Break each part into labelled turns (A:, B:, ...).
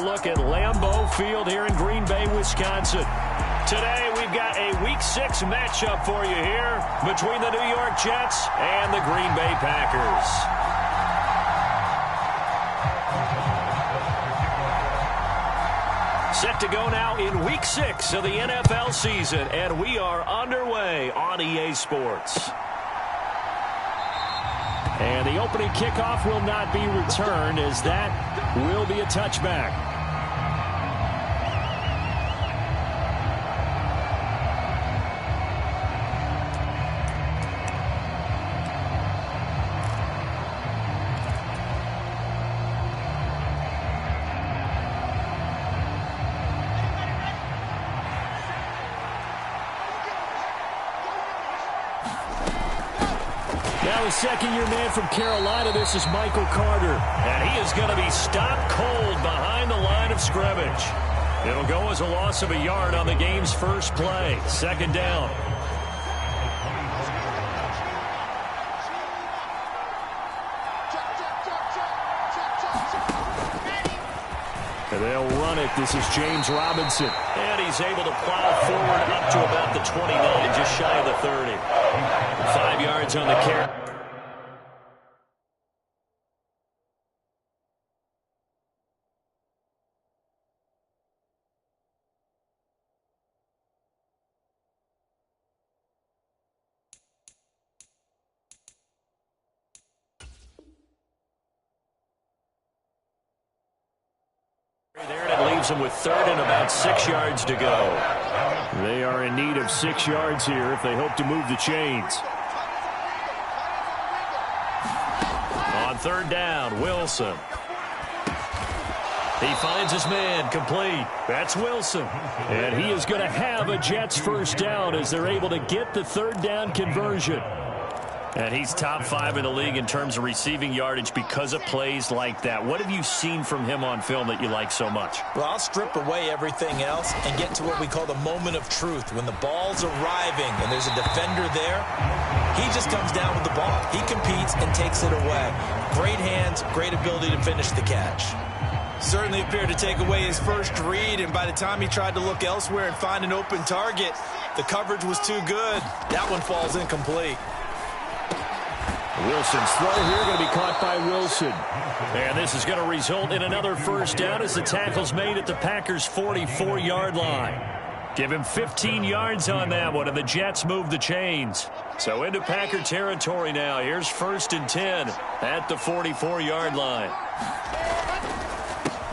A: look at Lambeau Field here in Green Bay, Wisconsin. Today, we've got a Week 6 matchup for you here between the New York Jets and the Green Bay Packers. Set to go now in Week 6 of the NFL season, and we are underway on EA Sports. And the opening kickoff will not be returned, as that will be a touchback. Now a second-year man from Carolina, this is Michael Carter. And he is going to be stopped cold behind the line of scrimmage. It'll go as a loss of a yard on the game's first play. Second down. And they'll run it. This is James Robinson. And he's able to plow forward up to about the 29, just shy of the 30. 5 yards on the carry. There, and it leaves them with third and about 6 yards to go. They are in need of 6 yards here if they hope to move the chains. On third down, Wilson. He finds his man, complete. That's Wilson. And he is going to have a Jets first down as they're able to get the third down conversion. And he's top 5 in the league in terms of receiving yardage because of plays like that. What have you seen from him on film that you like so much?
B: Well, I'll strip away everything else and get to what we call the moment of truth. When the ball's arriving and there's a defender there, he just comes down with the ball. He competes and takes it away. Great hands, great ability to finish the catch.
C: Certainly appeared to take away his first read, and by the time he tried to look elsewhere and find an open target, the coverage was too good. That one falls incomplete.
A: Wilson's throw here going to be caught by Wilson. And this is going to result in another first down as the tackle's made at the Packers' 44-yard line. Give him 15 yards on that one, and the Jets move the chains. So into Packer territory now. Here's 1st and 10 at the 44-yard line.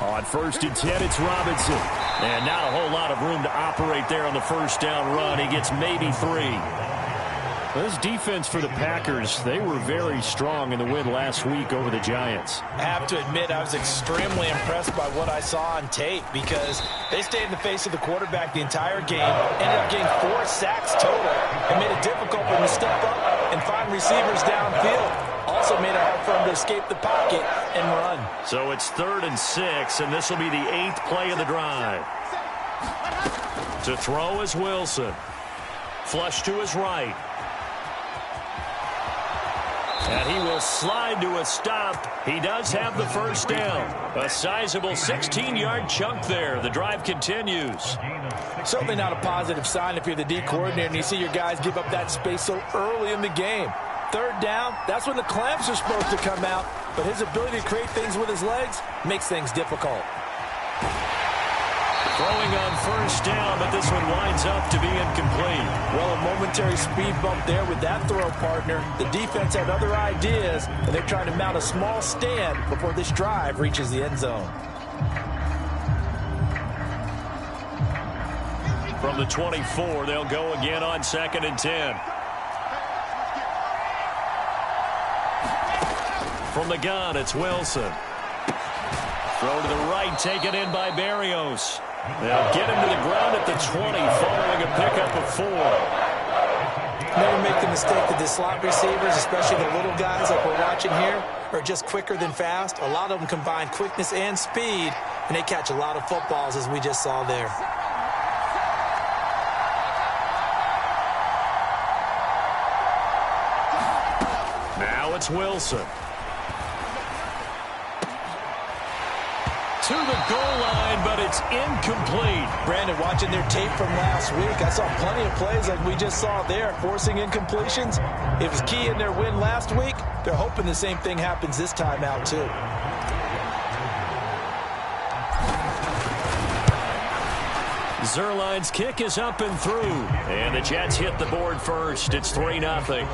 A: On 1st and 10, it's Robinson. And not a whole lot of room to operate there on the first down run. He gets maybe 3. This defense for the Packers, they were very strong in the win last week over the Giants.
B: I have to admit, I was extremely impressed by what I saw on tape because they stayed in the face of the quarterback the entire game, ended up getting 4 sacks total, and made it difficult for him to step up and find receivers downfield. Also made it hard for him to escape the pocket and run.
A: So it's 3rd and 6, and this will be the 8th play of the drive. To throw is Wilson. Flush to his right. And he will slide to a stop. He does have the first down. A sizable 16-yard chunk there. The drive continues.
B: Certainly not a positive sign if you're the D coordinator and you see your guys give up that space so early in the game. Third down, that's when the clamps are supposed to come out. But his ability to create things with his legs makes things difficult.
A: Throwing on first down, but this one winds up to be incomplete.
B: Well, a momentary speed bump there with that throw partner. The defense had other ideas, and they're trying to mount a small stand before this drive reaches the end zone.
A: From the 24, they'll go again on 2nd and 10. From the gun, it's Wilson. Throw to the right, taken in by Berrios. They'll get him to the ground at the 20, following a pickup of 4.
B: Never make the mistake that the slot receivers, especially the little guys like we're watching here, are just quicker than fast. A lot of them combine quickness and speed, and they catch a lot of footballs, as we just saw there.
A: Now it's Wilson. To the goal line. It's incomplete.
B: Brandon, watching their tape from last week, I saw plenty of plays like we just saw there, forcing incompletions. It was key in their win last week. They're hoping the same thing happens this time out, too.
A: Zerline's kick is up and through. And the Jets hit the board first. It's 3-0.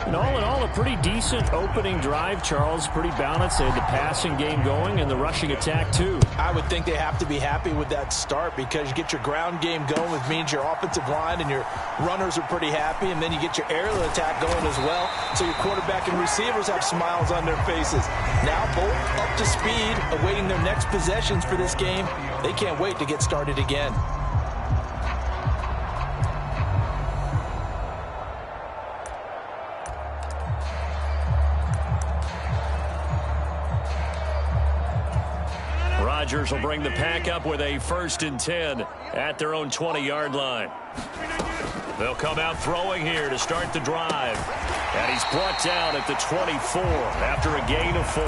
A: And all in all, a pretty decent opening drive, Charles. Pretty balanced. They had the passing game going and the rushing attack, too.
B: I would think they have to be happy with that start because you get your ground game going, which means your offensive line and your runners are pretty happy, and then you get your aerial attack going as well, so your quarterback and receivers have smiles on their faces. Now both up to speed, awaiting their next possessions for this game. They can't wait to get started again.
A: Rodgers will bring the pack up with a 1st and 10 at their own 20-yard line. They'll come out throwing here to start the drive. And he's brought down at the 24 after a gain of 4.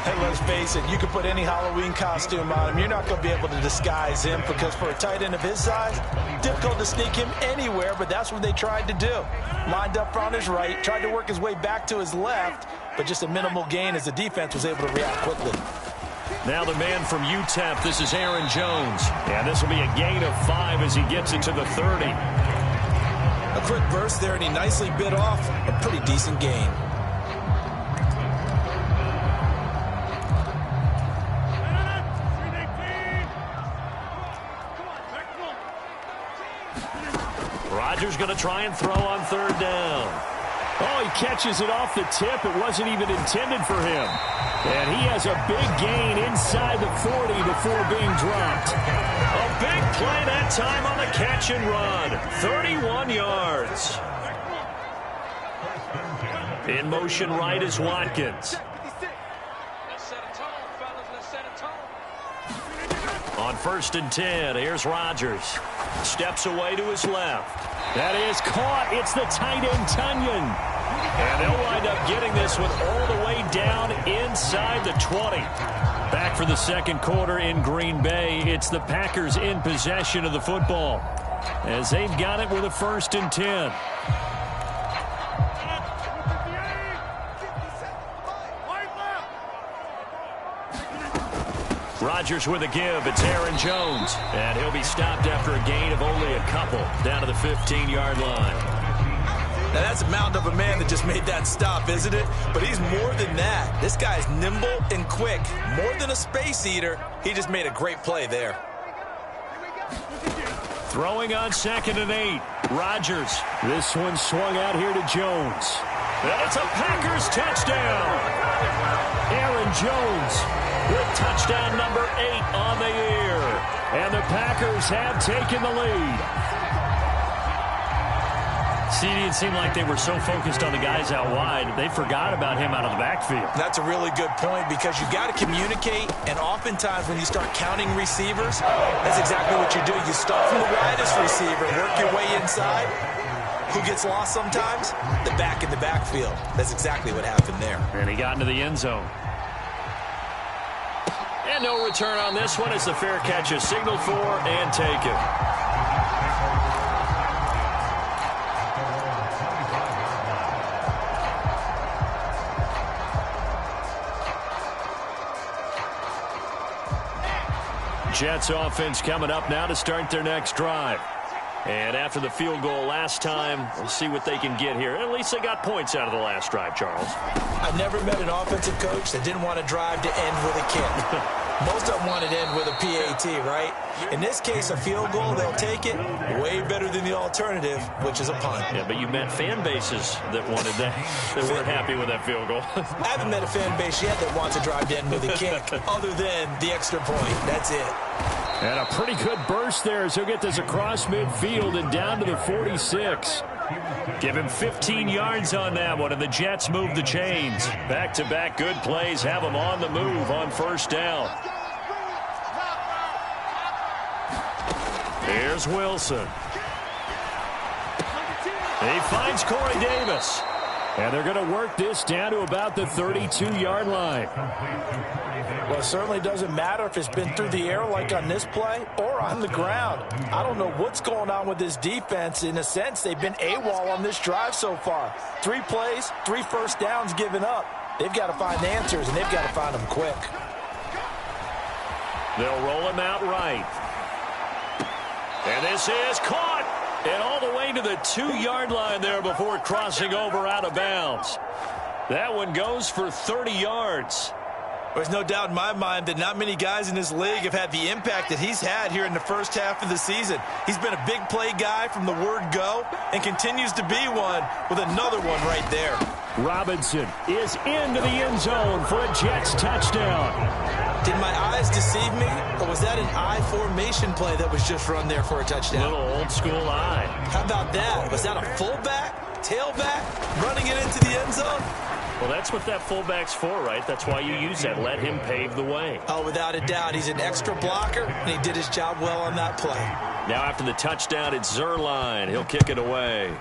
B: Hey, let's face it, you can put any Halloween costume on him. You're not going to be able to disguise him because for a tight end of his size, difficult to sneak him anywhere, but that's what they tried to do. Lined up on his right, tried to work his way back to his left, but just a minimal gain as the defense was able to react quickly.
A: Now the man from UTEP, this is Aaron Jones. And this will be a gain of 5 as he gets it to the 30.
B: A quick burst there, and he nicely bit off a pretty decent gain.
A: Rodgers going to try and throw on 3rd down. Oh, he catches it off the tip. It wasn't even intended for him. And he has a big gain inside the 40 before being dropped. A big play that time on the catch and run. 31 yards. In motion right is Watkins. On 1st and 10, here's Rodgers. Steps away to his left. That is caught. It's the tight end, Tunyon. And they'll wind up getting this one all the way down inside the 20. Back for the second quarter in Green Bay. It's the Packers in possession of the football as they've got it with a 1st and 10. Rodgers with a give. It's Aaron Jones. And he'll be stopped after a gain of only a couple down to the 15-yard line.
B: Now, that's a mound of a man that just made that stop, isn't it? But he's more than that. This guy's nimble and quick. More than a space eater. He just made a great play there.
A: Throwing on 2nd and 8. Rodgers. This one swung out here to Jones. And it's a Packers touchdown. Aaron Jones with touchdown number 8 on the year. And the Packers have taken the lead. It seemed like they were so focused on the guys out wide, they forgot about him out of the backfield.
B: That's a really good point because you've got to communicate, and oftentimes when you start counting receivers, that's exactly what you do. You start from the widest receiver, work your way inside. Who gets lost sometimes? The back in the backfield. That's exactly what happened there.
A: And he got into the end zone. And no return on this one as the fair catch is signaled for and taken. Jets offense coming up now to start their next drive. And after the field goal last time, we'll see what they can get here. At least they got points out of the last drive, Charles.
B: I've never met an offensive coach that didn't want to drive to end with a kick. Most of them want it to end with a PAT, right? In this case, a field goal, they'll take it. Way better than the alternative, which is a punt.
A: Yeah, but you met fan bases that wanted that, that weren't happy with that field goal.
B: I haven't met a fan base yet that wants to drive to end with a kick, other than the extra point. That's it.
A: And a pretty good burst there as he'll get this across midfield and down to the 46. Give him 15 yards on that one, and the Jets move the chains. Back-to-back good plays have them on the move on 1st down. Here's Wilson. He finds Corey Davis. And they're going to work this down to about the 32-yard line.
B: Well, it certainly doesn't matter if it's been through the air like on this play or on the ground. I don't know what's going on with this defense. In a sense, they've been AWOL on this drive so far. 3 plays, 3 first downs given up. They've got to find answers, and they've got to find them quick.
A: They'll roll him out right. And this is caught. And all the way to the 2-yard line there before crossing over out of bounds. That one goes for 30 yards.
C: There's no doubt in my mind that not many guys in this league have had the impact that he's had here in the first half of the season. He's been a big play guy from the word go and continues to be one with another one right there.
A: Robinson is into the end zone for a Jets touchdown.
C: Did my eyes deceive me, or was that an I formation play that was just run there for a touchdown?
A: Little old school eye.
C: How about that? Was that a fullback, tailback, running it into the end zone?
A: Well, that's what that fullback's for, right? That's why you use that. Let him pave the way.
C: Oh, without a doubt. He's an extra blocker, and he did his job well on that play.
A: Now after the touchdown, it's Zerline. He'll kick it away.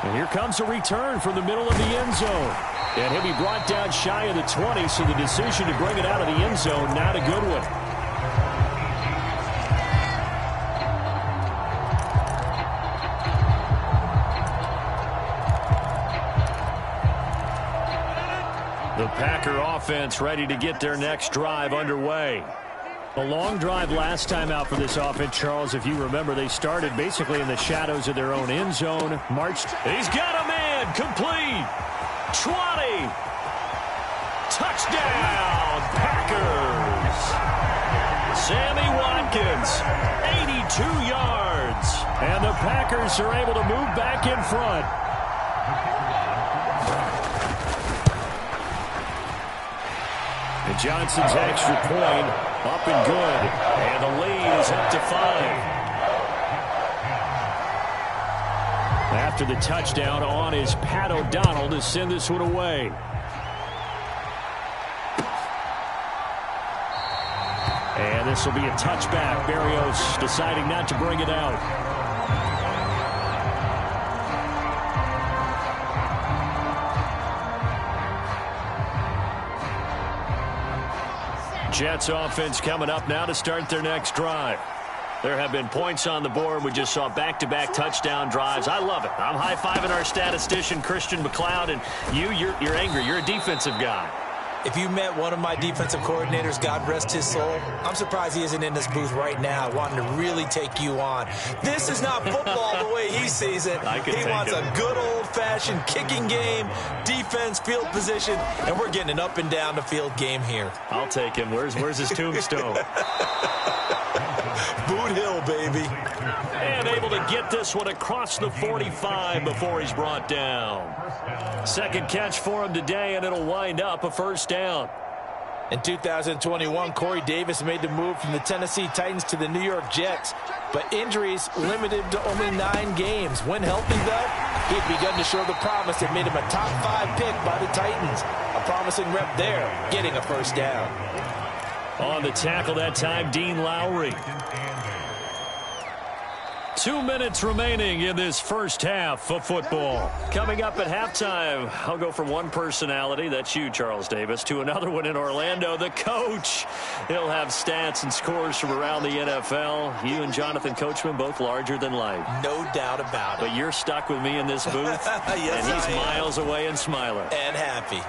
A: And here comes a return from the middle of the end zone. And he'll be brought down shy of the 20, so the decision to bring it out of the end zone, not a good one. The Packer offense ready to get their next drive underway. A long drive last time out for this offense, Charles. If you remember, they started basically in the shadows of their own end zone. Marched. He's got a man. Complete. 20. Touchdown, Packers. Sammy Watkins, 82 yards. And the Packers are able to move back in front. And Johnson's extra point up and good. And the lead is up to 5. After the touchdown on is Pat O'Donnell to send this one away. And this will be a touchback. Berrios deciding not to bring it out. Jets offense coming up now to start their next drive. There have been points on the board. We just saw back-to-back touchdown drives. I love it. I'm high-fiving our statistician, Christian McLeod, and you're angry. You're a defensive guy.
B: If you met one of my defensive coordinators, God rest his soul, I'm surprised he isn't in this booth right now wanting to really take you on. This is not football the way he sees it. He wants a good old-fashioned kicking game, defense, field position, and we're getting an up-and-down-the-field game here.
A: I'll take him. Where's his tombstone?
B: Boot Hill, baby.
A: And able to get this one across the 45 before he's brought down. Second catch for him today, and it'll wind up a first down.
B: In 2021, Corey Davis made the move from the Tennessee Titans to the New York Jets, but injuries limited to only 9 games. When healthy, though, he had begun to show the promise that made him a top 5 pick by the Titans. A promising rep there, getting a first down.
A: On the tackle that time, Dean Lowry. 2 minutes remaining in this first half of football. Coming up at halftime, I'll go from one personality, that's you, Charles Davis, to another one in Orlando, the coach. He'll have stats and scores from around the NFL. You and Jonathan Coachman, both larger than life.
B: No doubt about it.
A: But you're stuck with me in this booth,
B: yes,
A: and he's miles away and smiling.
B: And happy.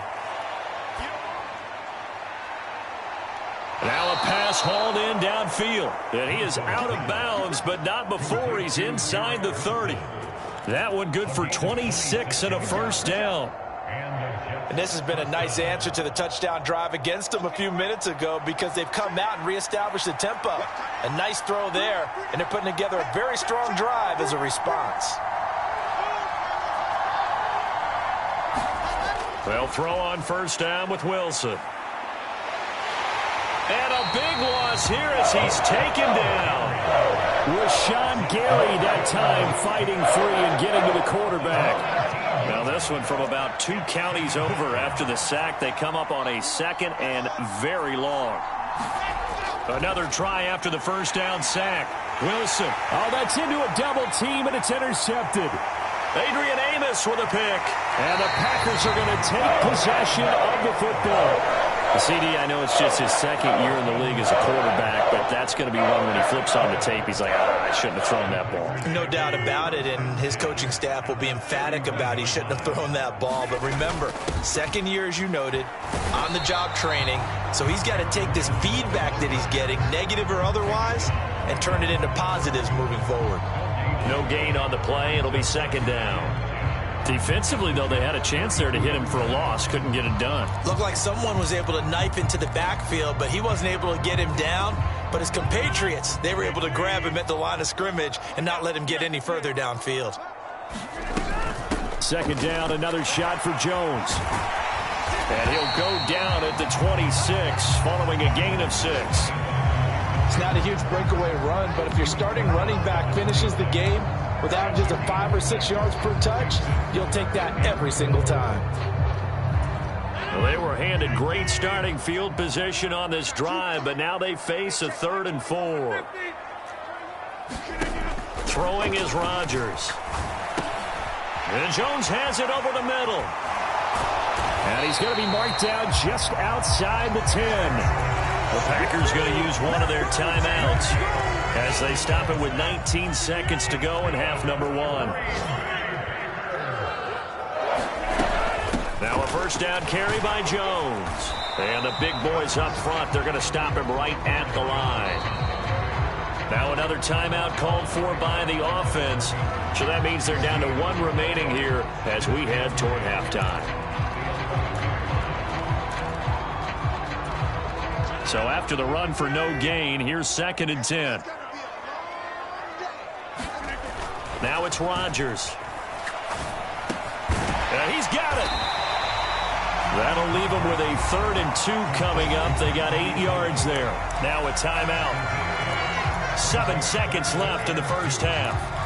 A: Now a pass hauled in downfield. And he is out of bounds, but not before he's inside the 30. That one good for 26 and a first down.
B: And this has been a nice answer to the touchdown drive against them a few minutes ago because they've come out and reestablished the tempo. A nice throw there, and they're putting together a very strong drive as a response.
A: They'll throw on first down with Wilson. And a big loss here as he's taken down. Rashawn Gary that time fighting free and getting to the quarterback. Now this one from about 2 counties over after the sack. They come up on a second and very long. Another try after the first down sack. Wilson. Oh, that's into a double team, and it's intercepted. Adrian Amos with a pick. And the Packers are going to take possession of the football. CD, I know it's just his second year in the league as a quarterback, but that's going to be one when he flips on the tape. He's like, I shouldn't have thrown that ball.
B: No doubt about it, and his coaching staff will be emphatic about he shouldn't have thrown that ball. But remember, second year, as you noted, on-the-job training. So he's got to take this feedback that he's getting, negative or otherwise, and turn it into positives moving forward.
A: No gain on the play. It'll be second down. Defensively, though, they had a chance there to hit him for a loss. Couldn't get it done.
B: Looked like someone was able to knife into the backfield, but he wasn't able to get him down. But his compatriots, they were able to grab him at the line of scrimmage and not let him get any further downfield.
A: Second down, another shot for Jones. And he'll go down at the 26, following a gain of 6.
B: It's not a huge breakaway run, but if your starting running back finishes the game with averages of 5 or 6 yards per touch, you'll take that every single time.
A: Well, they were handed great starting field position on this drive, but now they face a 3rd and 4. Throwing is Rodgers. And Jones has it over the middle. And he's going to be marked down just outside the 10. The Packers going to use one of their timeouts as they stop it with 19 seconds to go in half number 1. Now a first down carry by Jones. And the big boys up front, they're going to stop him right at the line. Now another timeout called for by the offense. So that means they're down to 1 remaining here as we head toward halftime. So after the run for no gain, here's 2nd and 10. Now it's Rodgers. And he's got it. That'll leave him with a 3rd and 2 coming up. They got 8 yards there. Now a timeout. 7 seconds left in the first half.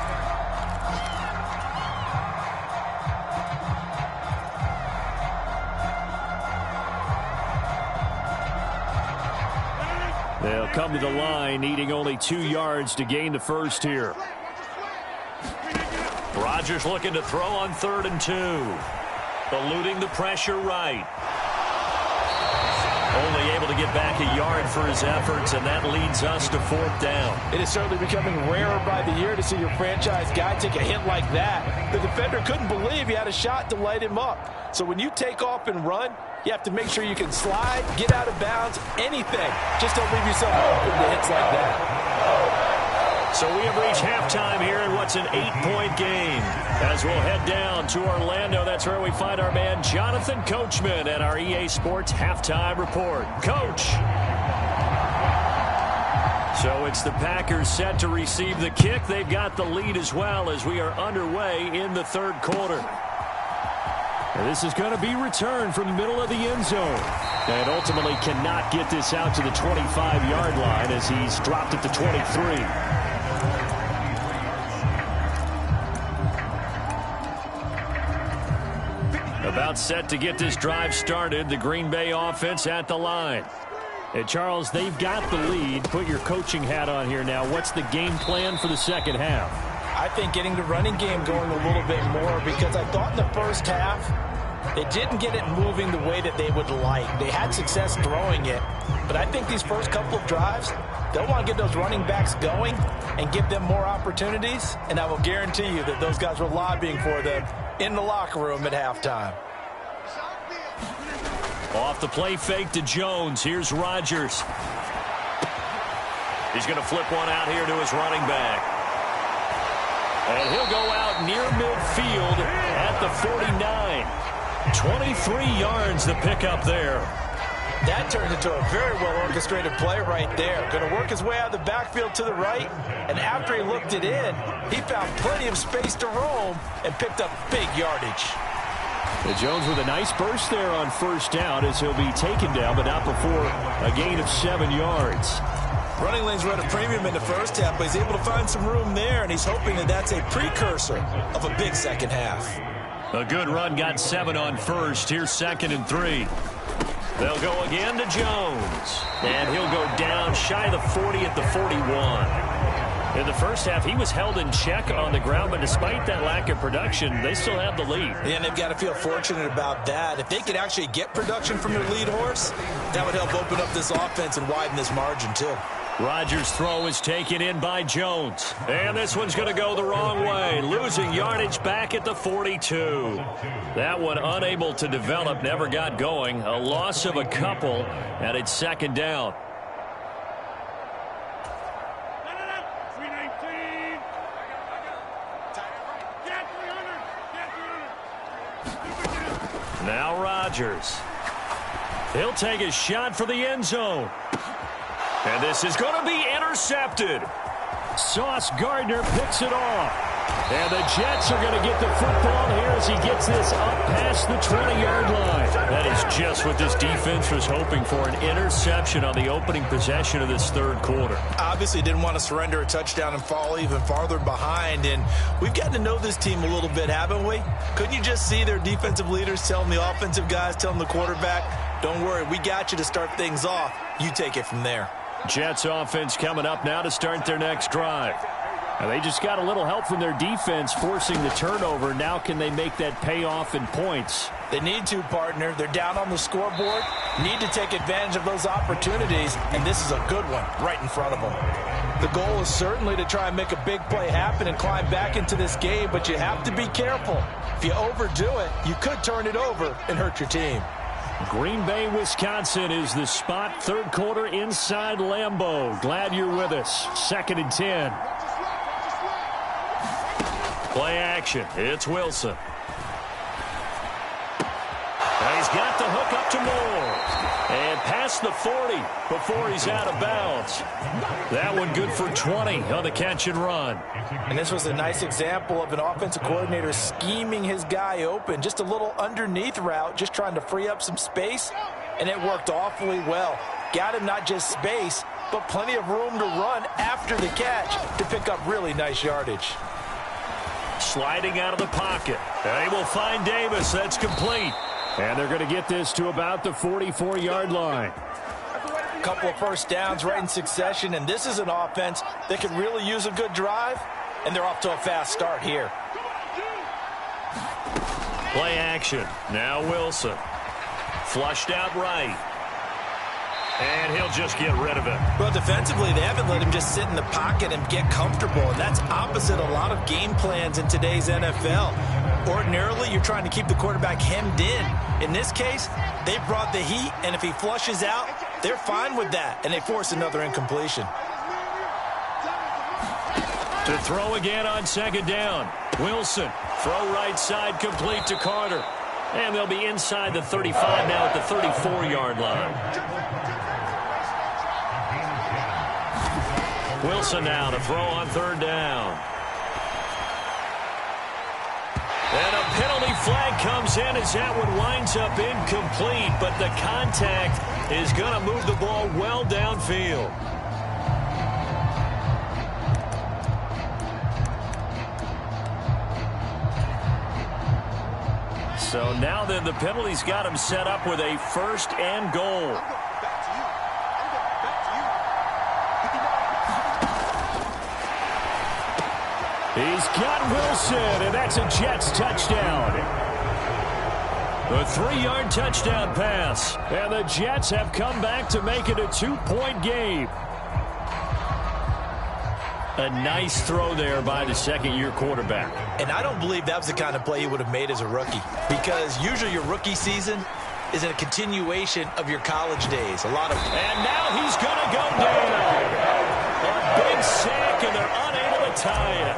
A: They'll come to the line, needing only 2 yards to gain the first here. Rodgers looking to throw on 3rd and 2. Eluding the pressure right. Only able to get back a yard for his efforts, and that leads us to 4th down.
B: It is certainly becoming rarer by the year to see your franchise guy take a hit like that. The defender couldn't believe he had a shot to light him up. So when you take off and run, you have to make sure you can slide, get out of bounds, anything. Just don't leave yourself open to hits like that.
A: So we have reached halftime here in what's an 8-point game. As we'll head down to Orlando, that's where we find our man Jonathan Coachman at our EA Sports Halftime Report. Coach! So it's the Packers set to receive the kick. They've got the lead as well as we are underway in the 3rd quarter. And this is going to be returned from the middle of the end zone. And ultimately cannot get this out to the 25-yard line as he's dropped at the 23. About set to get this drive started, the Green Bay offense at the line. And Charles, they've got the lead. Put your coaching hat on here now. What's the game plan for the second half?
B: I think getting the running game going a little bit more, because I thought in the first half they didn't get it moving the way that they would like. They had success throwing it, but I think these first couple of drives, they'll want to get those running backs going and give them more opportunities, and I will guarantee you that those guys were lobbying for them in the locker room at halftime.
A: Off the play fake to Jones. Here's Rodgers. He's going to flip one out here to his running back. And he'll go out near midfield at the 49. 23 yards the pickup there.
B: That turned into a very well-orchestrated play right there. Going to work his way out of the backfield to the right, and after he looked it in, he found plenty of space to roam and picked up big yardage.
A: Jones with a nice burst there on first down as he'll be taken down, but not before a gain of 7 yards.
C: Running lanes were at a premium in the first half, but he's able to find some room there, and he's hoping that that's a precursor of a big second half.
A: A good run, got 7 on first. Here's 2nd and 3. They'll go again to Jones. And he'll go down shy of the 40 at the 41. In the first half, he was held in check on the ground, but despite that lack of production, they still have the lead.
B: Yeah, and they've got to feel fortunate about that. If they could actually get production from their lead horse, that would help open up this offense and widen this margin too.
A: Rodgers' throw is taken in by Jones. And this one's going to go the wrong way, losing yardage back at the 42. That one unable to develop, never got going. A loss of a couple, and it's second down. Now Rodgers. He'll take a shot for the end zone. And this is going to be intercepted. Sauce Gardner picks it off. And the Jets are going to get the football here as he gets this up past the 20-yard line. That is just what this defense was hoping for, an interception on the opening possession of this third quarter.
B: Obviously didn't want to surrender a touchdown and fall even farther behind. And we've gotten to know this team a little bit, haven't we? Couldn't you just see their defensive leaders telling the offensive guys, telling the quarterback, don't worry, we got you to start things off. You take it from there.
A: Jets offense coming up now to start their next drive. And they just got a little help from their defense forcing the turnover. Now can they make that pay off in points?
B: They need to, partner. They're down on the scoreboard. Need to take advantage of those opportunities, and this is a good one right in front of them. The goal is certainly to try and make a big play happen and climb back into this game, but you have to be careful. If you overdo it, you could turn it over and hurt your team.
A: Green Bay, Wisconsin is the spot. Third quarter inside Lambeau. Glad you're with us. 2nd and 10. Play action. It's Wilson. And he's got the hook up to Moore. And past the 40 before he's out of bounds. That one good for 20 on the catch and run.
B: And this was a nice example of an offensive coordinator scheming his guy open. Just a little underneath route, just trying to free up some space. And it worked awfully well. Got him not just space, but plenty of room to run after the catch to pick up really nice yardage.
A: Sliding out of the pocket. They will find Davis. That's complete. And they're going to get this to about the 44-yard line.
B: A couple of first downs right in succession, and this is an offense that could really use a good drive, and they're off to a fast start here.
A: Play action. Now Wilson. Flushed out right. And he'll just get rid of it.
B: Well, defensively, they haven't let him just sit in the pocket and get comfortable, and that's opposite a lot of game plans in today's NFL. Ordinarily, you're trying to keep the quarterback hemmed in. In this case, they brought the heat, and if he flushes out, they're fine with that, and they force another incompletion.
A: To throw again on 2nd down. Wilson, throw right side, complete to Carter. And they'll be inside the 35 now at the 34-yard line. Wilson now to throw on 3rd down. And a penalty flag comes in as that one winds up incomplete, but the contact is going to move the ball well downfield. So now then the penalty's got him set up with a 1st and goal. He's got Wilson, and that's a Jets touchdown. A 3-yard touchdown pass. And the Jets have come back to make it a 2-point game. A nice throw there by the 2nd-year quarterback.
B: And I don't believe that was the kind of play he would have made as a rookie, because usually your rookie season is a continuation of your college days. And
A: now he's going to go down. A big sack, and they're unable to tie it.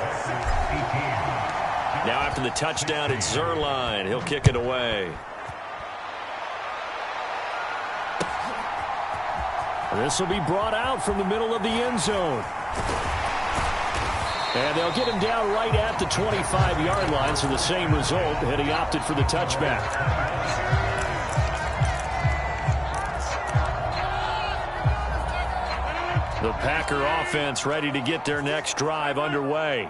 A: Now after the touchdown, it's Zerline. He'll kick it away. This will be brought out from the middle of the end zone. And they'll get him down right at the 25-yard line, so the same result, and he opted for the touchback. The Packer offense ready to get their next drive underway.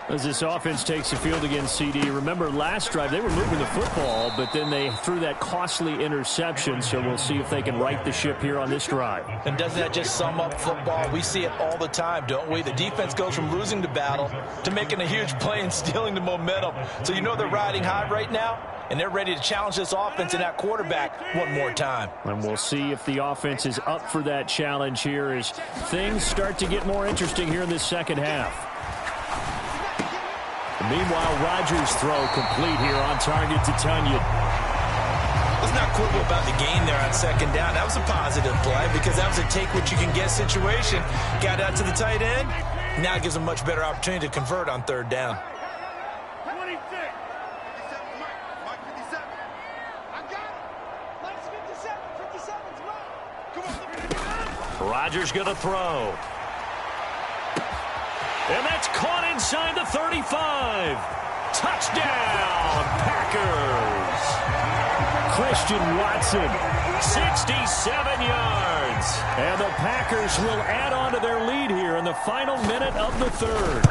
A: As this offense takes the field against CD, remember last drive they were moving the football, but then they threw that costly interception, so we'll see if they can right the ship here on this drive.
B: And doesn't that just sum up football? We see it all the time, don't we? The defense goes from losing the battle to making a huge play and stealing the momentum. So you know they're riding high right now, and they're ready to challenge this offense and that quarterback one more time.
A: And we'll see if the offense is up for that challenge here as things start to get more interesting here in this second half. Meanwhile, Rodgers' throw complete here on target to Tunyon.
B: Let's not quibble about the gain there on second down. That was a positive play because that was a take-what-you-can-get situation. Got out to the tight end. Now it gives them a much better opportunity to convert on third down.
A: Rodgers going to throw. And that's caught inside the 35. Touchdown, Packers. Christian Watson, 67 yards. And the Packers will add on to their lead here in the final minute of the third.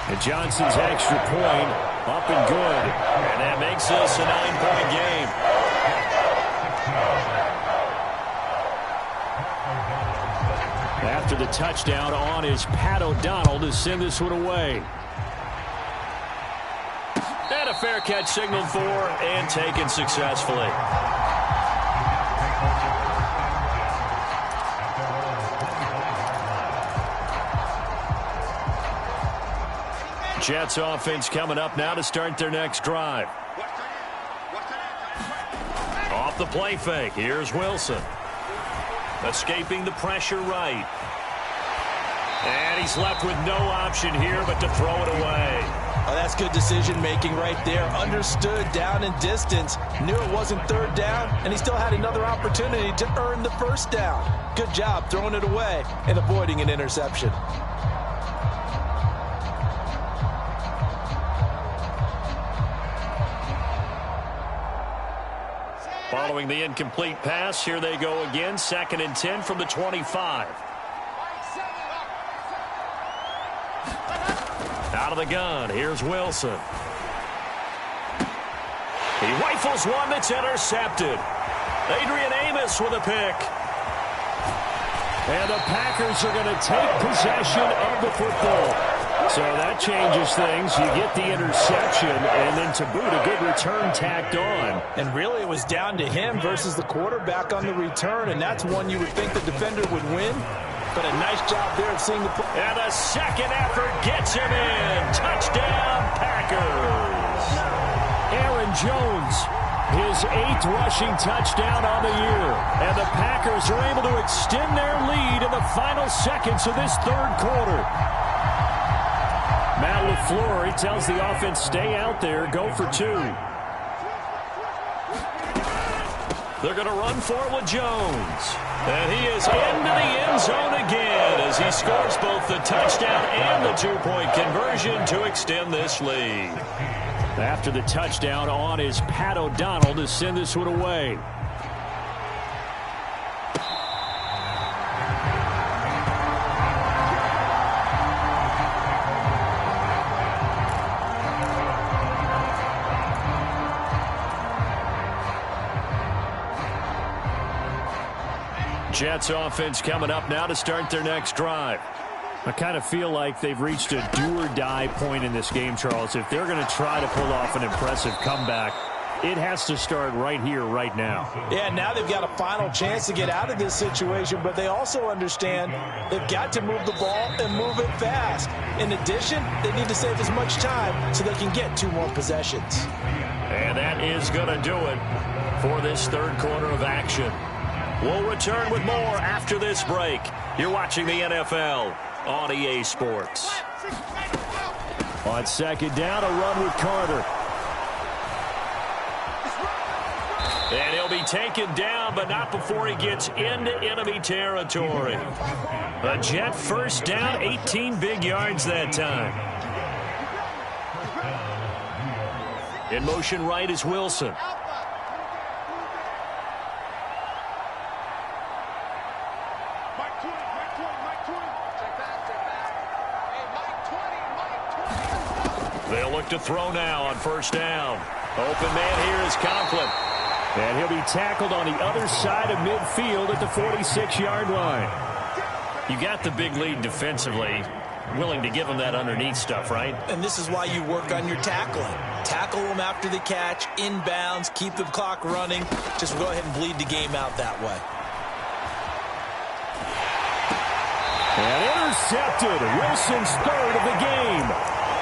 A: And Johnson's extra point up and good. And that makes this a 9-point game. After the touchdown on is Pat O'Donnell to send this one away. And a fair catch signaled for and taken successfully. Jets offense coming up now to start their next drive. Off the play fake. Here's Wilson. Escaping the pressure right. And he's left with no option here but to throw it away.
B: Oh, that's good decision-making right there. Understood down and distance. Knew it wasn't third down, and he still had another opportunity to earn the first down. Good job throwing it away and avoiding an interception.
A: Following the incomplete pass, here they go again. 2nd and 10 from the 25. Out of the gun, here's Wilson. He rifles one that's intercepted. Adrian Amos with a pick. And the Packers are going to take possession of the football. So that changes things. You get the interception, and then to boot, a good return tacked on.
B: And really, it was down to him versus the quarterback on the return, and that's one you would think the defender would win. But a nice job there of seeing the play.
A: And the second effort gets him in. Touchdown, Packers. Aaron Jones, his 8th rushing touchdown on the year. And the Packers are able to extend their lead in the final seconds of this third quarter. Matt LaFleur, he tells the offense, stay out there, go for 2. They're going to run for it with Jones. And he is into the end zone again as he scores both the touchdown and the 2-point conversion to extend this lead. After the touchdown on is Pat O'Donnell to send this one away. Jets offense coming up now to start their next drive. I kind of feel like they've reached a do-or-die point in this game, Charles. If they're going to try to pull off an impressive comeback, it has to start right here, right now.
B: Yeah, now they've got a final chance to get out of this situation, but they also understand they've got to move the ball and move it fast. In addition, they need to save as much time so they can get 2 more possessions.
A: And that is going to do it for this third quarter of action. We'll return with more after this break. You're watching the NFL on EA Sports. On second down, a run with Carter. And he'll be taken down, but not before he gets into enemy territory. A Jet first down, 18 big yards that time. In motion right is Wilson. They'll look to throw now on first down. Open man here is Conklin. And he'll be tackled on the other side of midfield at the 46-yard line. You got the big lead defensively. Willing to give him that underneath stuff, right?
B: And this is why you work on your tackling. Tackle them after the catch, inbounds, keep the clock running. Just go ahead and bleed the game out that way.
A: And intercepted. Wilson's third of the game.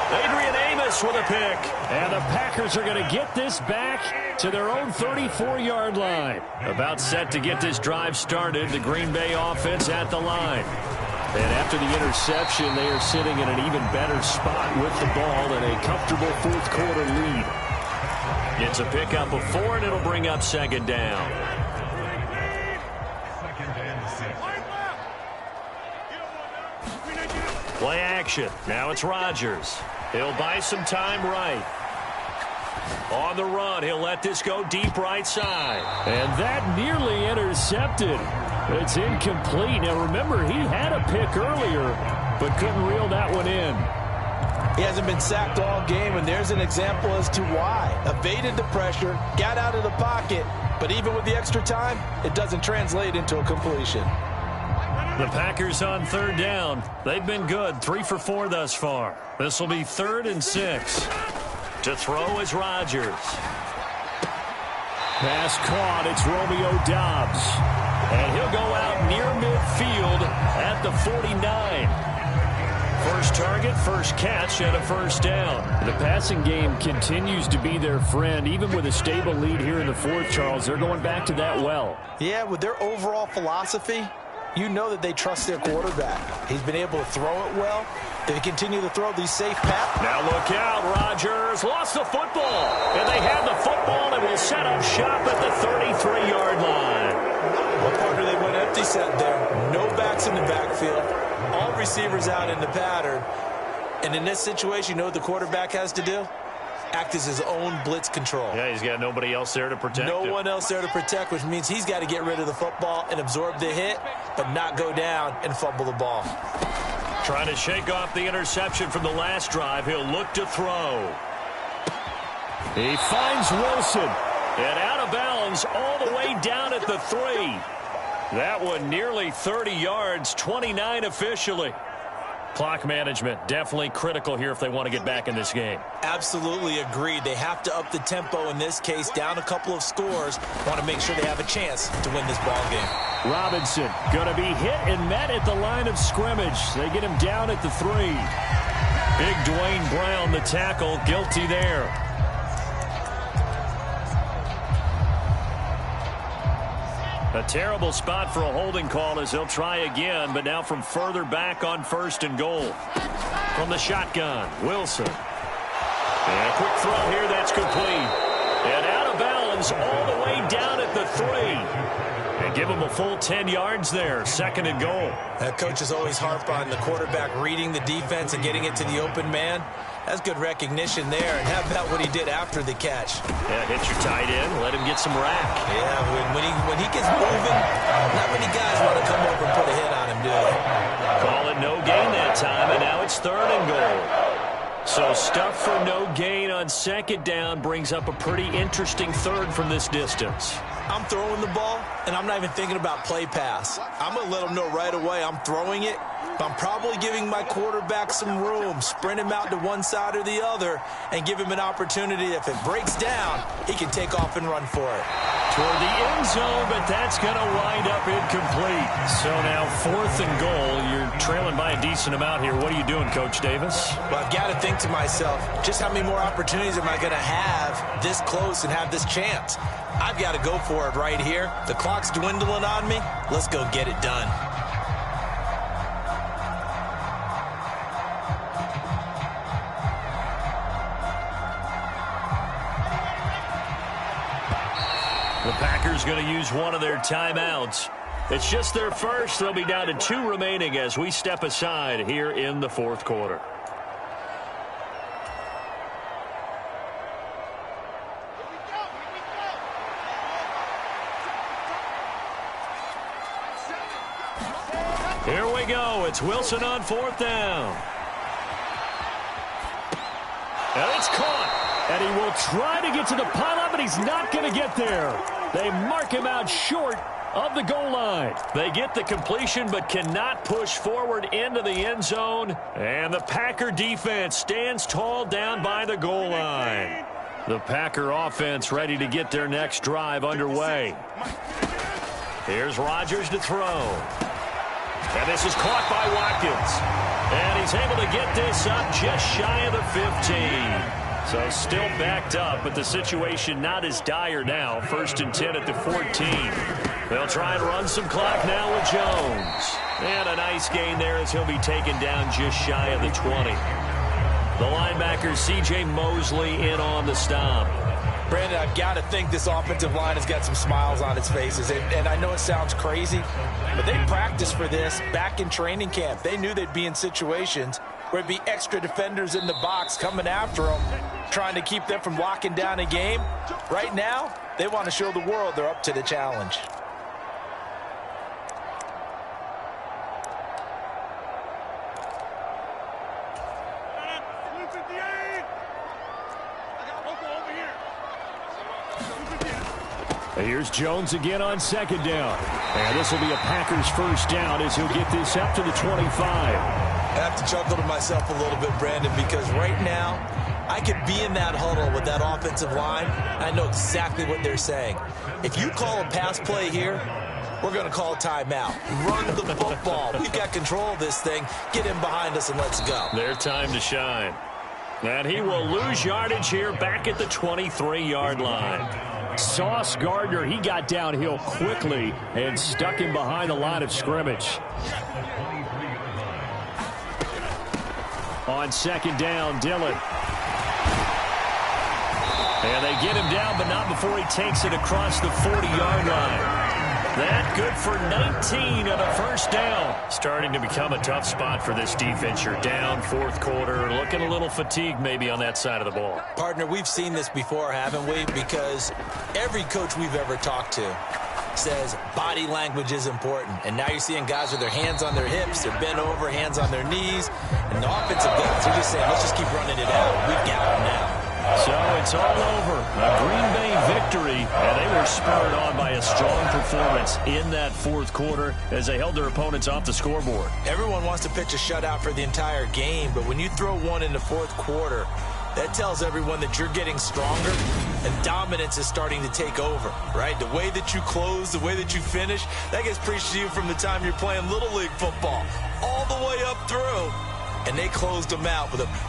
A: Adrian Amos with a pick. And the Packers are going to get this back to their own 34-yard line. About set to get this drive started. The Green Bay offense at the line. And after the interception, they are sitting in an even better spot with the ball and a comfortable fourth-quarter lead. It's a pickup of 4, and it'll bring up second down. Play action. Now it's Rodgers. He'll buy some time right. On the run, he'll let this go deep right side. And that nearly intercepted. It's incomplete. Now, remember, he had a pick earlier, but couldn't reel that one in.
B: He hasn't been sacked all game, and there's an example as to why. Evaded the pressure, got out of the pocket, but even with the extra time, it doesn't translate into a completion.
A: The Packers on third down. They've been good, 3 for 4 thus far. This will be 3rd and 6. To throw is Rodgers. Pass caught. It's Romeo Doubs. And he'll go out near midfield at the 49. First target, first catch, and a first down. The passing game continues to be their friend. Even with a stable lead here in the fourth, Charles, they're going back to that well.
B: Yeah, with their overall philosophy, you know that they trust their quarterback. He's been able to throw it well. They continue to throw these safe passes.
A: Now look out, Rodgers lost the football. And they have the football and will set up shop at the 33-yard line.
B: What partner they went empty set there. No backs in the backfield. All receivers out in the pattern. And in this situation, you know what the quarterback has to do? Act as his own blitz control.
A: Yeah, he's got nobody else there to protect him.
B: No one else there to protect, which means he's got to get rid of the football and absorb the hit, but not go down and fumble the ball.
A: Trying to shake off the interception from the last drive. He'll look to throw. He finds Wilson. And out of bounds all the way down at the 3. That one nearly 30 yards, 29 officially. Clock management definitely critical here if they want to get back in this game.
B: Absolutely agreed. They have to up the tempo in this case, down a couple of scores. Want to make sure they have a chance to win this ball game.
A: Robinson going to be hit and met at the line of scrimmage. They get him down at the 3. Big Dwayne Brown, the tackle, guilty there. A terrible spot for a holding call as they'll try again, but now from further back on 1st and goal. From the shotgun, Wilson. And a quick throw here, that's complete. And out of bounds all the way down at the 3. And give him a full 10 yards there, 2nd and goal.
B: Coaches always harp on the quarterback reading the defense and getting it to the open man. That's good recognition there. And how about what he did after the catch?
A: Yeah, hit your tight end, let him get some rack.
B: Yeah, when he gets moving, not many guys want to come over and put a hit on him, do they?
A: Call it no gain that time, and now it's 3rd and goal. So stuff for no gain on 2nd down brings up a pretty interesting 3rd from this distance.
B: I'm throwing the ball, and I'm not even thinking about play pass. I'm going to let them know right away I'm throwing it, but I'm probably giving my quarterback some room, sprint him out to one side or the other, and give him an opportunity. If it breaks down, he can take off and run for it.
A: Toward the end zone, but that's going to wind up incomplete. So now 4th and goal. You're trailing by a decent amount here. What are you doing, Coach Davis?
B: Well, I've got to think to myself, just how many more opportunities am I going to have this close and have this chance? I've got to go for it right here. The clock's dwindling on me. Let's go get it done.
A: The Packers going to use one of their timeouts. It's just their first. They'll be down to 2 remaining as we step aside here in the 4th quarter. Here we go. It's Wilson on 4th down. And it's caught. And he will try to get to the pylon, but he's not going to get there. They mark him out short of the goal line. They get the completion but cannot push forward into the end zone. And the Packer defense stands tall down by the goal line. The Packer offense ready to get their next drive underway. Here's Rodgers to throw. And this is caught by Watkins. And he's able to get this up just shy of the 15. So still backed up, but the situation not as dire now. 1st and 10 at the 14. They'll try and run some clock now with Jones. And a nice gain there as he'll be taken down just shy of the 20. The linebacker, C.J. Mosley, in on the stop.
B: Brandon, I've got to think this offensive line has got some smiles on its faces. And I know it sounds crazy, but they practiced for this back in training camp. They knew they'd be in situations where it'd be extra defenders in the box coming after them, trying to keep them from locking down a game. Right now, they want to show the world they're up to the challenge.
A: Here's Jones again on 2nd down. And this will be a Packers 1st down as he'll get this up to the 25.
C: I have to chuckle to myself a little bit, Brandon, because right now I could be in that huddle with that offensive line. I know exactly what they're saying. If you call a pass play here, we're going to call a timeout. Run the football. We've got control of this thing. Get in behind us and let's go.
A: Their time to shine. And he will lose yardage here back at the 23-yard line. Sauce Gardner, he got downhill quickly and stuck him behind the line of scrimmage. On 2nd down, Dillon. And they get him down, but not before he takes it across the 40-yard line. That good for 19 on a 1st down. Starting to become a tough spot for this defense. You're down 4th quarter, looking a little fatigued maybe on that side of the ball.
C: Partner, we've seen this before, haven't we? Because every coach we've ever talked to says body language is important. And now you're seeing guys with their hands on their hips, they're bent over, hands on their knees. And the offensive guys are just saying, let's just keep running it out. We've got them now.
A: So it's all over. A Green Bay victory, and they were spurred on by a strong performance in that 4th quarter as they held their opponents off the scoreboard.
C: Everyone wants to pitch a shutout for the entire game, but when you throw one in the 4th quarter, that tells everyone that you're getting stronger and dominance is starting to take over, right? The way that you close, the way that you finish, that gets preached to you from the time you're playing Little League football all the way up through, and they closed them out with a